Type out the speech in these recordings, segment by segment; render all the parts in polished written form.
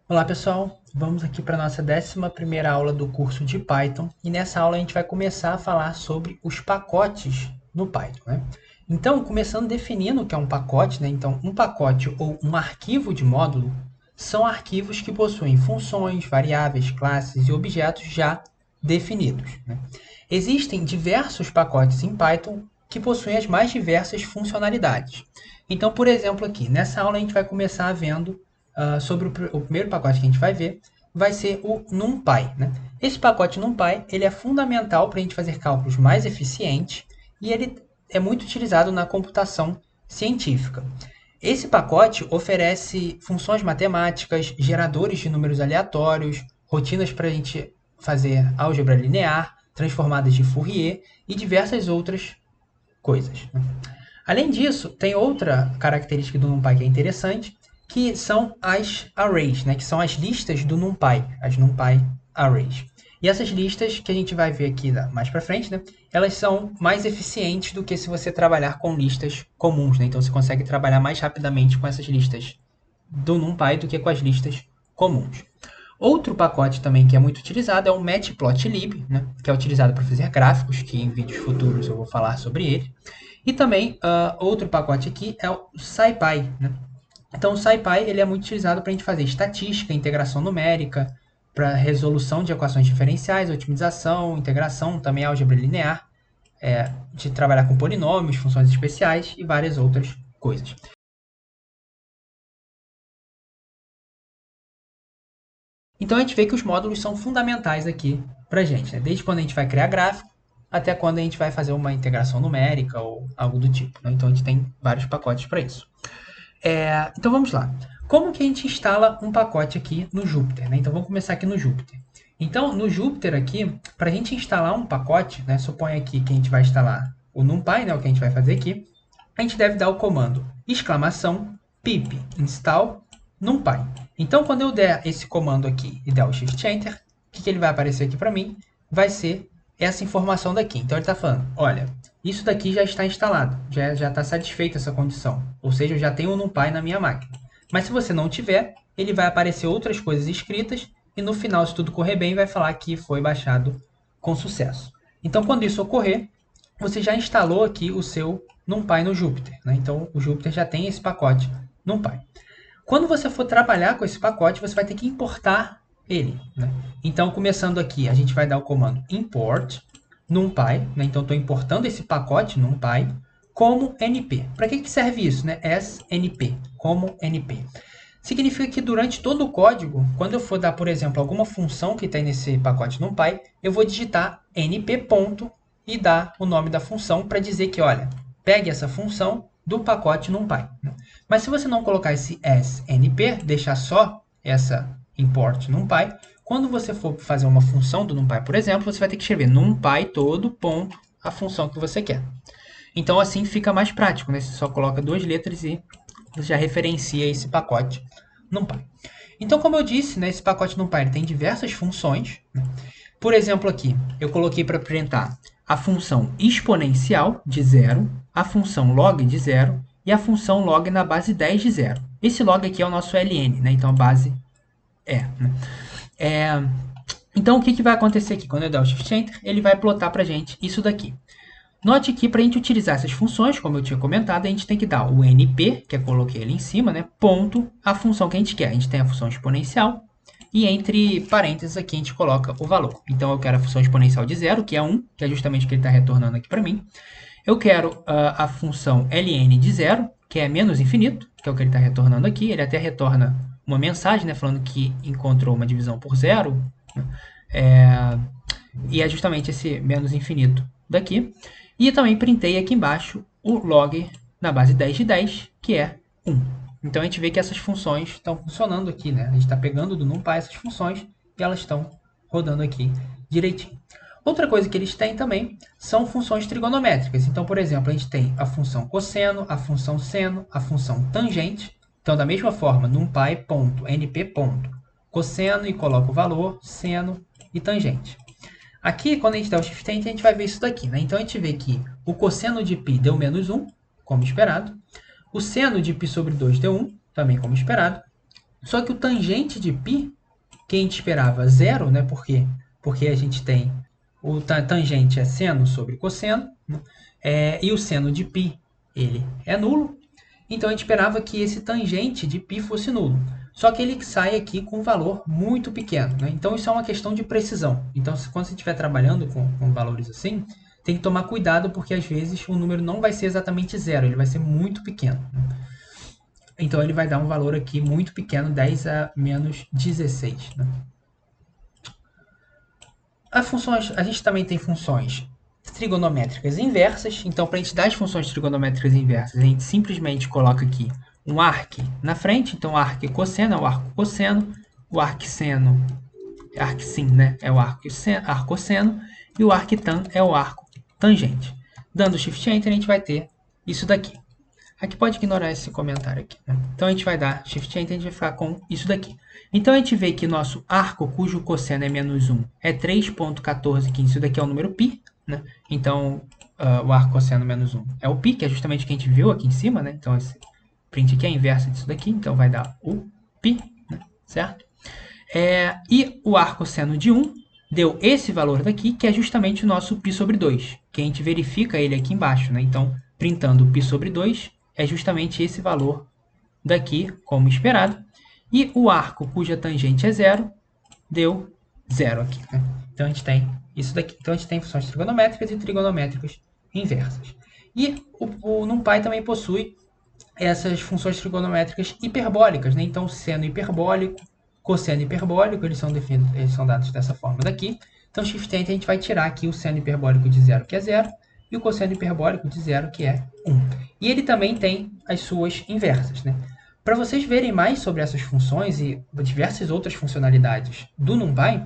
Olá pessoal, vamos aqui para a nossa 11ª aula do curso de Python e nessa aula a gente vai começar a falar sobre os pacotes no Python, né? Então, começando definindo o que é um pacote, né? Então, um pacote ou um arquivo de módulo são arquivos que possuem funções, variáveis, classes e objetos já definidos, né? Existem diversos pacotes em Python que possuem as mais diversas funcionalidades. Então, por exemplo, aqui, nessa aula a gente vai começar vendo sobre o primeiro pacote que a gente vai ver, vai ser o NumPy, né? Esse pacote NumPy ele é fundamental para a gente fazer cálculos mais eficientes e ele é muito utilizado na computação científica. Esse pacote oferece funções matemáticas, geradores de números aleatórios, rotinas para a gente fazer álgebra linear, transformadas de Fourier e diversas outras coisas, né? Além disso, tem outra característica do NumPy que é interessante, que são as arrays, né? Que são as listas do NumPy, as NumPy arrays. E essas listas que a gente vai ver aqui mais para frente, né? Elas são mais eficientes do que se você trabalhar com listas comuns, né? Então você consegue trabalhar mais rapidamente com essas listas do NumPy do que com as listas comuns. Outro pacote também que é muito utilizado é o Matplotlib, né? Que é utilizado para fazer gráficos, que em vídeos futuros eu vou falar sobre ele. E também outro pacote aqui é o SciPy, né? Então o SciPy ele é muito utilizado para a gente fazer estatística, integração numérica, para resolução de equações diferenciais, otimização, integração, também álgebra linear, de trabalhar com polinômios, funções especiais e várias outras coisas. Então a gente vê que os módulos são fundamentais aqui para a gente, né? Desde quando a gente vai criar gráfico até quando a gente vai fazer uma integração numérica ou algo do tipo, né? Então a gente tem vários pacotes para isso. Então vamos lá. Como que a gente instala um pacote aqui no Jupyter, né? Então vamos começar aqui no Jupyter. Então no Jupyter aqui, para a gente instalar um pacote, né? Suponha aqui que a gente vai instalar o NumPy, né? O que a gente vai fazer aqui. A gente deve dar o comando !pip install NumPy. Então quando eu der esse comando aqui e der o Shift Enter, o que ele vai aparecer aqui para mim? Vai ser essa informação daqui. Então ele está falando, olha, isso daqui já está instalado, já está satisfeita essa condição. Ou seja, eu já tenho o NumPy na minha máquina. Mas se você não tiver, ele vai aparecer outras coisas escritas e no final, se tudo correr bem, vai falar que foi baixado com sucesso. Então quando isso ocorrer, você já instalou aqui o seu NumPy no Jupyter, né? Então o Jupyter já tem esse pacote NumPy. Quando você for trabalhar com esse pacote, você vai ter que importar ele, né? Então, começando aqui, a gente vai dar o comando import NumPy, né? Então, estou importando esse pacote NumPy como NP. Para que serve isso, né? As NP, como NP. Significa que durante todo o código, quando eu for dar, por exemplo, alguma função que tem nesse pacote NumPy, eu vou digitar np ponto e dar o nome da função para dizer que, olha, pegue essa função do pacote NumPy. Mas se você não colocar esse snp, deixar só essa import NumPy, quando você for fazer uma função do NumPy, por exemplo, você vai ter que escrever NumPy todo ponto a função que você quer. Então assim fica mais prático, né? Você só coloca duas letras e você já referencia esse pacote NumPy. Então, como eu disse, né, esse pacote NumPy tem diversas funções, né? Por exemplo, aqui eu coloquei para apresentar a função exponencial de 0, a função log de 0 e a função log na base 10 de 0. Esse log aqui é o nosso ln, né? Então a base né? Então o que vai acontecer aqui? Quando eu der o Shift Enter, ele vai plotar para a gente isso daqui. Note que para a gente utilizar essas funções, como eu tinha comentado, a gente tem que dar o np, que eu coloquei ali em cima, né, ponto, a função que a gente quer. A gente tem a função exponencial e entre parênteses aqui a gente coloca o valor. Então eu quero a função exponencial de 0, que é 1, que é justamente o que ele está retornando aqui para mim. Eu quero a função ln de 0, que é menos infinito, que é o que ele está retornando aqui. Ele até retorna uma mensagem, né, falando que encontrou uma divisão por 0, né, e é justamente esse menos infinito daqui. E também printei aqui embaixo o log na base 10 de 10, que é 1. Então a gente vê que essas funções estão funcionando aqui, né? A gente está pegando do NumPy essas funções e elas estão rodando aqui direitinho. Outra coisa que eles têm também são funções trigonométricas. Então, por exemplo, a gente tem a função cosseno, a função seno, a função tangente. Então, da mesma forma, NumPy.np. Cosseno e coloca o valor, seno e tangente. Aqui, quando a gente dá o Shift Enter, a gente vai ver isso daqui, né? Então, a gente vê que o cosseno de π deu menos 1, como esperado. O seno de π sobre 2 deu 1, também como esperado. Só que o tangente de π, que a gente esperava zero, né? Por quê? Porque a gente tem o tangente é seno sobre cosseno, né? E o seno de π ele é nulo. Então a gente esperava que esse tangente de π fosse nulo. Só que ele sai aqui com um valor muito pequeno, né? Então isso é uma questão de precisão. Então quando você estiver trabalhando com valores assim, tem que tomar cuidado porque às vezes o número não vai ser exatamente zero, ele vai ser muito pequeno, né? Então ele vai dar um valor aqui muito pequeno, 10 a menos 16. Né? A gente também tem funções trigonométricas inversas. Então, para a gente dar as funções trigonométricas inversas, a gente simplesmente coloca aqui um arc na frente. Então, arc e cosseno é o arco cosseno, o arcseno, arcsin, né, é o arcosseno, e o arctan é o arco tangente. Dando Shift Enter, a gente vai ter isso daqui. Aqui pode ignorar esse comentário aqui. Né? Então, a gente vai dar Shift Enter e a gente vai ficar com isso daqui. Então, a gente vê que nosso arco, cujo cosseno é menos 1, é 3,1415. Isso daqui é o número π. Né? Então, o arco cosseno menos 1 é o π, que é justamente o que a gente viu aqui em cima. Né? Então, esse print aqui é a inversa disso daqui. Então, vai dar o π, né? Certo? E o arco cosseno de 1 deu esse valor daqui, que é justamente o nosso π sobre 2, que a gente verifica ele aqui embaixo. Né? Então, printando π sobre 2, é justamente esse valor daqui, como esperado. E o arco cuja tangente é zero, deu zero aqui. Né? Então, a gente tem isso daqui. Então, a gente tem funções trigonométricas e trigonométricas inversas. E o NumPy também possui essas funções trigonométricas hiperbólicas. Né? Então, seno hiperbólico, cosseno hiperbólico, eles são dados dessa forma daqui. Então, Shift Enter, a gente vai tirar aqui o seno hiperbólico de zero, que é zero, e o cosseno hiperbólico de zero, que é 1. E ele também tem as suas inversas. Né? Para vocês verem mais sobre essas funções e diversas outras funcionalidades do NumPy,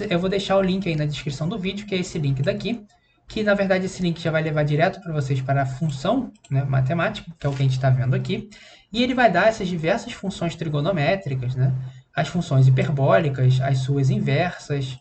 eu vou deixar o link aí na descrição do vídeo, que é esse link daqui, que na verdade esse link já vai levar direto para vocês para a função, né, matemática, que é o que a gente está vendo aqui, e ele vai dar essas diversas funções trigonométricas, né, as funções hiperbólicas, as suas inversas,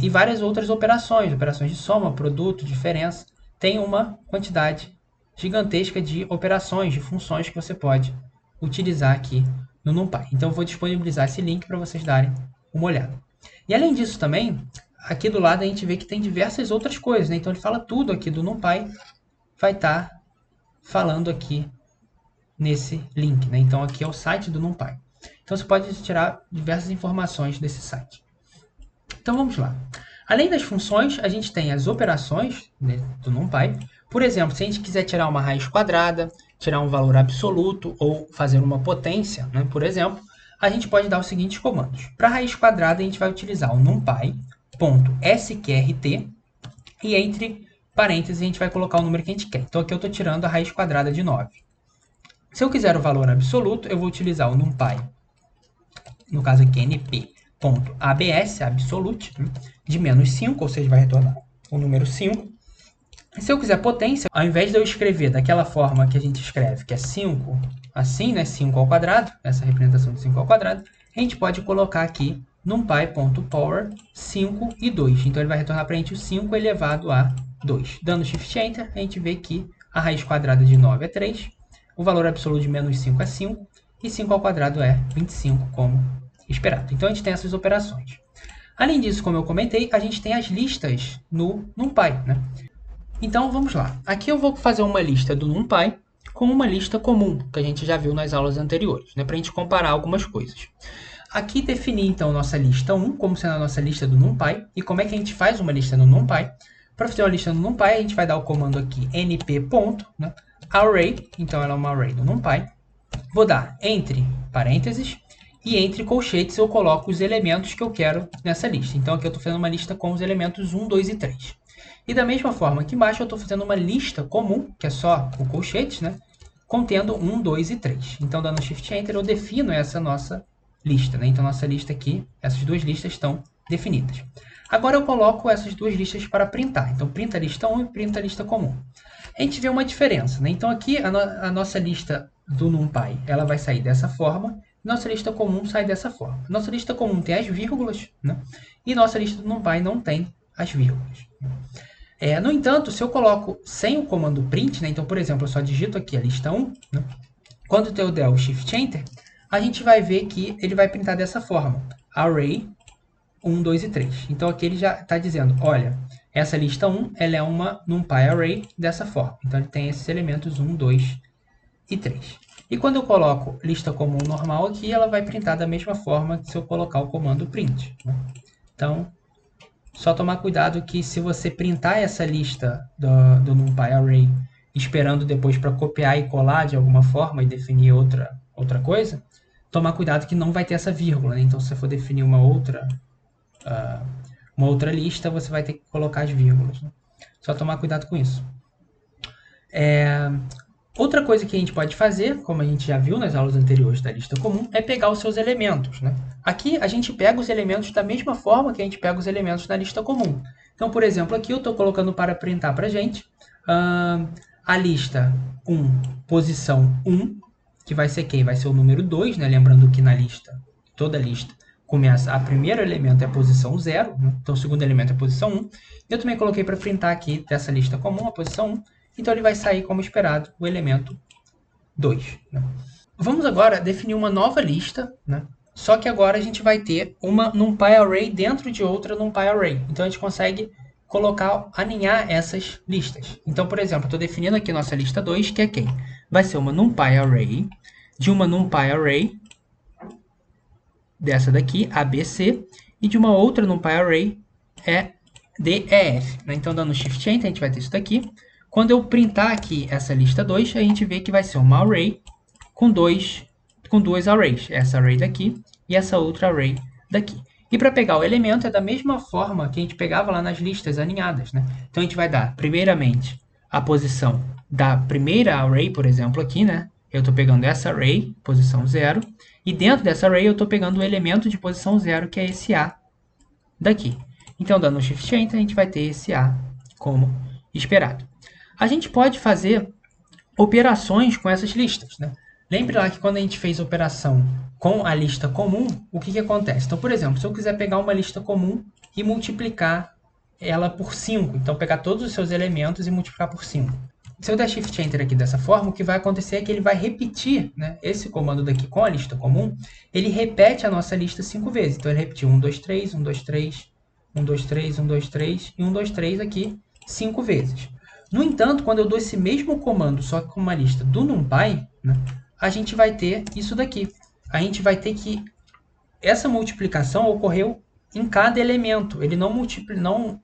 e várias outras operações de soma, produto, diferença. Tem uma quantidade gigantesca de operações, de funções que você pode utilizar aqui no NumPy. Então eu vou disponibilizar esse link para vocês darem uma olhada. E além disso também, aqui do lado a gente vê que tem diversas outras coisas. Né? Então ele fala tudo aqui do NumPy, vai estar falando aqui nesse link. Né? Então aqui é o site do NumPy. Então você pode tirar diversas informações desse site. Então vamos lá. Além das funções, a gente tem as operações, né, do NumPy. Por exemplo, se a gente quiser tirar uma raiz quadrada, tirar um valor absoluto ou fazer uma potência, né, por exemplo, a gente pode dar os seguintes comandos. Para raiz quadrada, a gente vai utilizar o numpy.sqrt e entre parênteses a gente vai colocar o número que a gente quer. Então aqui eu estou tirando a raiz quadrada de 9. Se eu quiser o valor absoluto, eu vou utilizar o numpy, no caso aqui np.abs, absolute, de menos 5, ou seja, vai retornar o número 5. E se eu quiser potência, ao invés de eu escrever daquela forma que a gente escreve, que é 5, assim, né, 5 ao quadrado, essa representação de 5 ao quadrado, a gente pode colocar aqui numpy.power 5 e 2. Então ele vai retornar para a gente o 5 elevado a 2. Dando Shift Enter, a gente vê que a raiz quadrada de 9 é 3, o valor absoluto de menos 5 é 5, e 5 ao quadrado é 25, como esperado. Então a gente tem essas operações. Além disso, como eu comentei, a gente tem as listas no NumPy. Né? Então vamos lá. Aqui eu vou fazer uma lista do NumPy com uma lista comum, que a gente já viu nas aulas anteriores, né? Para a gente comparar algumas coisas. Aqui definir então nossa lista 1, como sendo a nossa lista do NumPy, e como é que a gente faz uma lista no NumPy. Para fazer uma lista no NumPy, a gente vai dar o comando aqui np. Né? Array, então ela é uma array do NumPy. Vou dar entre parênteses, e entre colchetes eu coloco os elementos que eu quero nessa lista. Então aqui eu estou fazendo uma lista com os elementos 1, 2 e 3. E da mesma forma, aqui embaixo eu estou fazendo uma lista comum, que é só o colchetes, né? Contendo 1, 2 e 3. Então, dando Shift Enter, eu defino essa nossa lista. Né? Então, nossa lista aqui, essas duas listas estão definidas. Agora eu coloco essas duas listas para printar. Então, printa a lista 1 e printa a lista comum. A gente vê uma diferença. Né? Então, aqui a nossa lista do NumPy ela vai sair dessa forma. Nossa lista comum sai dessa forma. Nossa lista comum tem as vírgulas, né? E nossa lista do NumPy não tem as vírgulas. No entanto, se eu coloco sem o comando print, né? Então, por exemplo, eu só digito aqui a lista 1, né? Quando eu der o Shift Enter, a gente vai ver que ele vai printar dessa forma. Array 1, 2 e 3. Então aqui ele já está dizendo, olha, essa lista 1 ela é uma NumPy Array dessa forma. Então ele tem esses elementos 1, 2 e 3. E quando eu coloco lista comum normal aqui, ela vai printar da mesma forma que se eu colocar o comando print, né? Então, só tomar cuidado que se você printar essa lista do NumPy Array esperando depois para copiar e colar de alguma forma e definir outra coisa, tomar cuidado que não vai ter essa vírgula, né? Então, se você for definir uma outra lista, você vai ter que colocar as vírgulas, né? Só tomar cuidado com isso. Outra coisa que a gente pode fazer, como a gente já viu nas aulas anteriores da lista comum, é pegar os seus elementos, né? Aqui a gente pega os elementos da mesma forma que a gente pega os elementos na lista comum. Então, por exemplo, aqui eu estou colocando para printar para a gente a lista 1, posição 1, que vai ser quem? Vai ser o número 2, né? Lembrando que na lista, toda lista, começa, a primeiro elemento é a posição 0, né? Então o segundo elemento é a posição 1. Eu também coloquei para printar aqui dessa lista comum a posição 1. Então, ele vai sair como esperado o elemento 2. Né? Vamos agora definir uma nova lista, né? Só que agora a gente vai ter uma NumPy Array dentro de outra NumPy Array. Então, a gente consegue aninhar essas listas. Então, por exemplo, eu estou definindo aqui nossa lista 2, que é quem? Vai ser uma NumPy Array de uma NumPy Array dessa daqui, ABC, e de uma outra NumPy Array, DEF. Né? Então, dando Shift Enter, a gente vai ter isso daqui. Quando eu printar aqui essa lista 2, a gente vê que vai ser uma array com duas arrays. Essa array daqui e essa outra array daqui. E para pegar o elemento é da mesma forma que a gente pegava lá nas listas aninhadas, né? Então a gente vai dar, primeiramente, a posição da primeira array, por exemplo, aqui, né? Eu estou pegando essa array, posição 0, e dentro dessa array eu estou pegando o elemento de posição 0, que é esse A daqui. Então, dando Shift Enter, a gente vai ter esse A como esperado. A gente pode fazer operações com essas listas, né? Lembre lá que quando a gente fez operação com a lista comum, o que acontece? Então, por exemplo, se eu quiser pegar uma lista comum e multiplicar ela por 5, então pegar todos os seus elementos e multiplicar por 5. Se eu der Shift Enter aqui dessa forma, o que vai acontecer é que ele vai repetir, né, esse comando daqui com a lista comum, ele repete a nossa lista 5 vezes. Então, ele repetiu 1, 2, 3, 1, 2, 3, 1, 2, 3, 1, 2, 3 e 1, 2, 3 aqui 5 vezes. No entanto, quando eu dou esse mesmo comando, só que com uma lista do NumPy, né, a gente vai ter isso daqui. A gente vai ter que essa multiplicação ocorreu em cada elemento. Ele não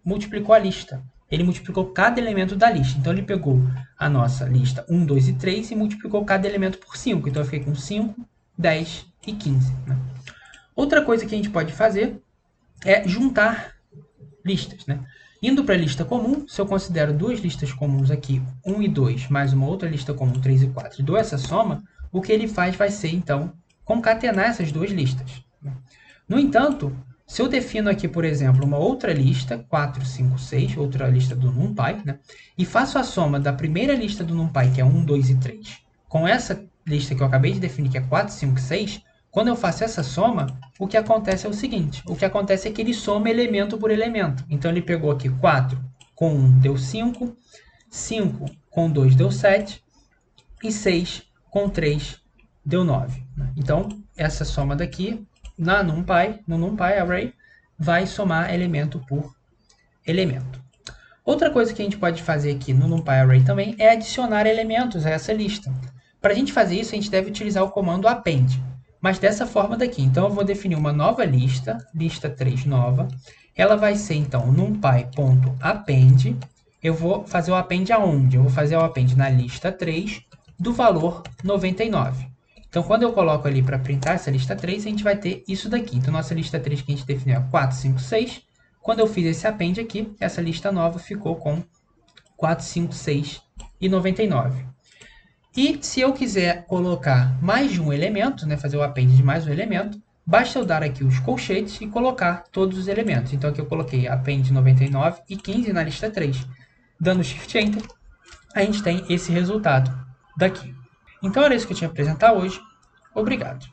multiplicou a lista. Ele multiplicou cada elemento da lista. Então, ele pegou a nossa lista 1, 2 e 3 e multiplicou cada elemento por 5. Então, eu fiquei com 5, 10 e 15. Né? Outra coisa que a gente pode fazer é juntar listas, né? Indo para a lista comum, se eu considero duas listas comuns aqui, 1 e 2, mais uma outra lista comum, 3 e 4, e dou essa soma, o que ele faz vai ser, então, concatenar essas duas listas. No entanto, se eu defino aqui, por exemplo, uma outra lista, 4, 5, 6, outra lista do NumPy, né, e faço a soma da primeira lista do NumPy, que é 1, 2 e 3, com essa lista que eu acabei de definir, que é 4, 5, 6, quando eu faço essa soma, o que acontece é o seguinte. O que acontece é que ele soma elemento por elemento. Então, ele pegou aqui 4 com 1 deu 5, 5 com 2 deu 7 e 6 com 3 deu 9. Então, essa soma daqui, no NumPy Array, vai somar elemento por elemento. Outra coisa que a gente pode fazer aqui no NumPy Array também é adicionar elementos a essa lista. Para a gente fazer isso, a gente deve utilizar o comando append. Mas dessa forma daqui. Então, eu vou definir uma nova lista, lista 3 nova. Ela vai ser, então, numpy.append. Eu vou fazer o append aonde? Eu vou fazer o append na lista 3 do valor 99. Então, quando eu coloco ali para printar essa lista 3, a gente vai ter isso daqui. Então, nossa lista 3 que a gente definiu é 4, 5, 6. Quando eu fiz esse append aqui, essa lista nova ficou com 4, 5, 6 e 99. E se eu quiser colocar mais de um elemento, né, fazer o append de mais um elemento, basta eu dar aqui os colchetes e colocar todos os elementos. Então aqui eu coloquei append 99 e 15 na lista 3. Dando Shift Enter, a gente tem esse resultado daqui. Então era isso que eu tinha que apresentar hoje. Obrigado.